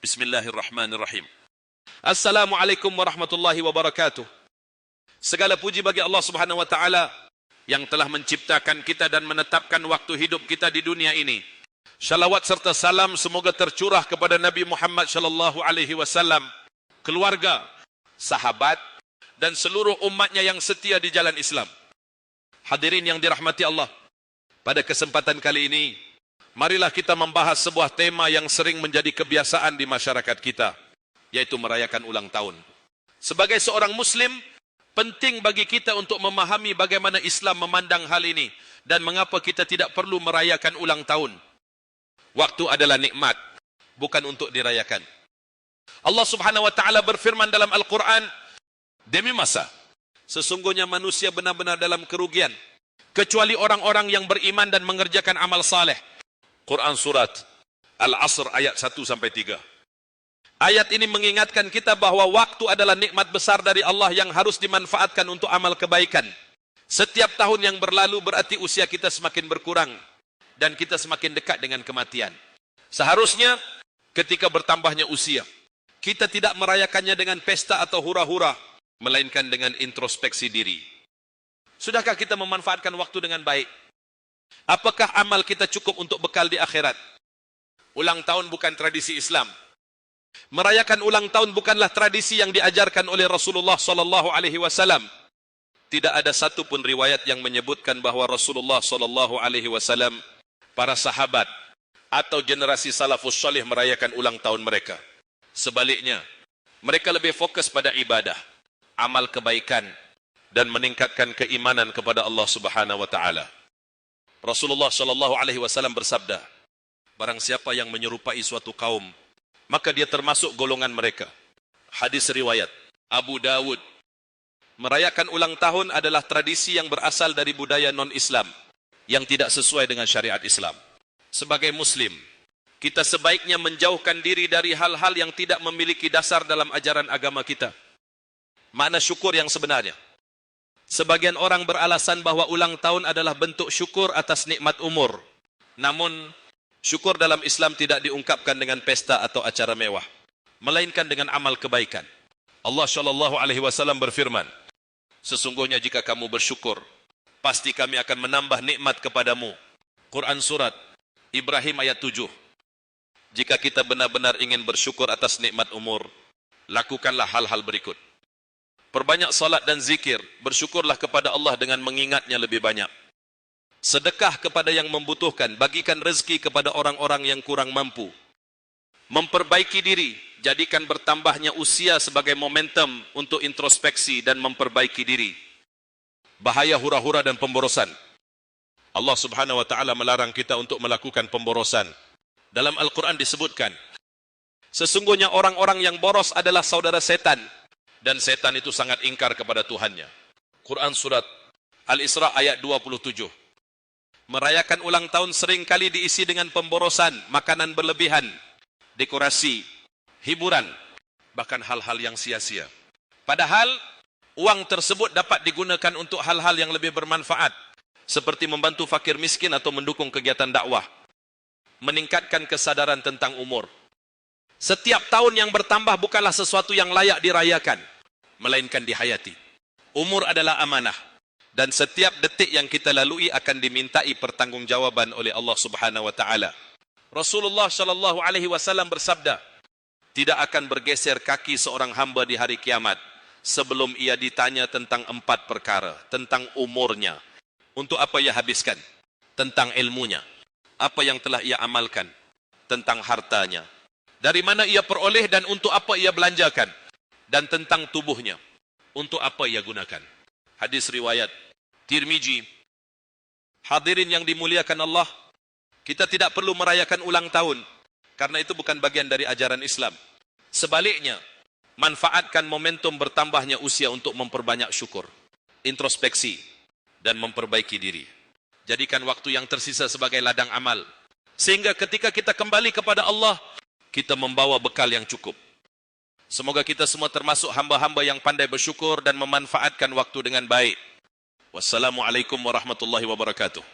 Bismillahirrahmanirrahim. Assalamualaikum warahmatullahi wabarakatuh. Segala puji bagi Allah Subhanahu wa taala yang telah menciptakan kita dan menetapkan waktu hidup kita di dunia ini. Shalawat serta salam semoga tercurah kepada Nabi Muhammad sallallahu alaihi wasallam, keluarga, sahabat dan seluruh umatnya yang setia di jalan Islam. Hadirin yang dirahmati Allah, pada kesempatan kali ini marilah kita membahas sebuah tema yang sering menjadi kebiasaan di masyarakat kita, yaitu merayakan ulang tahun. Sebagai seorang Muslim, penting bagi kita untuk memahami bagaimana Islam memandang hal ini dan mengapa kita tidak perlu merayakan ulang tahun. Waktu adalah nikmat, bukan untuk dirayakan. Allah Subhanahu wa taala berfirman dalam Al-Quran, demi masa, sesungguhnya manusia benar-benar dalam kerugian, kecuali orang-orang yang beriman dan mengerjakan amal saleh. Quran Surat Al-Asr ayat 1-3. Ayat ini mengingatkan kita bahwa waktu adalah nikmat besar dari Allah yang harus dimanfaatkan untuk amal kebaikan. Setiap tahun yang berlalu berarti usia kita semakin berkurang dan kita semakin dekat dengan kematian. Seharusnya ketika bertambahnya usia, kita tidak merayakannya dengan pesta atau hura-hura, melainkan dengan introspeksi diri. Sudahkah kita memanfaatkan waktu dengan baik? Apakah amal kita cukup untuk bekal di akhirat? Ulang tahun bukan tradisi Islam. Merayakan ulang tahun bukanlah tradisi yang diajarkan oleh Rasulullah sallallahu alaihi wasallam. Tidak ada satu pun riwayat yang menyebutkan bahwa Rasulullah sallallahu alaihi wasallam, para sahabat atau generasi salafus salih merayakan ulang tahun mereka. Sebaliknya, mereka lebih fokus pada ibadah, amal kebaikan dan meningkatkan keimanan kepada Allah Subhanahu wa taala. Rasulullah sallallahu alaihi wasallam bersabda, barang siapa yang menyerupai suatu kaum, maka dia termasuk golongan mereka. Hadis riwayat Abu Dawud. Merayakan ulang tahun adalah tradisi yang berasal dari budaya non-Islam yang tidak sesuai dengan syariat Islam. Sebagai Muslim, kita sebaiknya menjauhkan diri dari hal-hal yang tidak memiliki dasar dalam ajaran agama kita. Makna syukur yang sebenarnya, sebagian orang beralasan bahwa ulang tahun adalah bentuk syukur atas nikmat umur. Namun, syukur dalam Islam tidak diungkapkan dengan pesta atau acara mewah, melainkan dengan amal kebaikan. Allah Shallallahu alaihi wasallam berfirman, sesungguhnya jika kamu bersyukur, pasti kami akan menambah nikmat kepadamu. Quran Surat Ibrahim ayat 7. Jika kita benar-benar ingin bersyukur atas nikmat umur, lakukanlah hal-hal berikut. Perbanyak salat dan zikir, bersyukurlah kepada Allah dengan mengingatnya lebih banyak. Sedekah kepada yang membutuhkan, bagikan rezeki kepada orang-orang yang kurang mampu. Memperbaiki diri, jadikan bertambahnya usia sebagai momentum untuk introspeksi dan memperbaiki diri. Bahaya hura-hura dan pemborosan. Allah Subhanahu wa taala melarang kita untuk melakukan pemborosan. Dalam Al-Quran disebutkan, sesungguhnya orang-orang yang boros adalah saudara setan, dan setan itu sangat ingkar kepada Tuhannya. Quran Surat Al-Isra ayat 27. Merayakan ulang tahun seringkali diisi dengan pemborosan, makanan berlebihan, dekorasi, hiburan, bahkan hal-hal yang sia-sia. Padahal, uang tersebut dapat digunakan untuk hal-hal yang lebih bermanfaat, seperti membantu fakir miskin atau mendukung kegiatan dakwah, meningkatkan kesadaran tentang umur. Setiap tahun yang bertambah bukanlah sesuatu yang layak dirayakan, melainkan dihayati. Umur adalah amanah, dan setiap detik yang kita lalui akan dimintai pertanggungjawaban oleh Allah Subhanahu wa taala. Rasulullah sallallahu alaihi wasallam bersabda, tidak akan bergeser kaki seorang hamba di hari kiamat sebelum ia ditanya tentang 4 perkara, tentang umurnya, untuk apa ia habiskan, tentang ilmunya, apa yang telah ia amalkan, tentang hartanya, dari mana ia peroleh dan untuk apa ia belanjakan, dan tentang tubuhnya, untuk apa ia gunakan. Hadis riwayat Tirmizi. Hadirin yang dimuliakan Allah, kita tidak perlu merayakan ulang tahun, karena itu bukan bagian dari ajaran Islam. Sebaliknya, manfaatkan momentum bertambahnya usia untuk memperbanyak syukur, introspeksi, dan memperbaiki diri. Jadikan waktu yang tersisa sebagai ladang amal, sehingga ketika kita kembali kepada Allah, kita membawa bekal yang cukup. Semoga kita semua termasuk hamba-hamba yang pandai bersyukur dan memanfaatkan waktu dengan baik. Wassalamualaikum warahmatullahi wabarakatuh.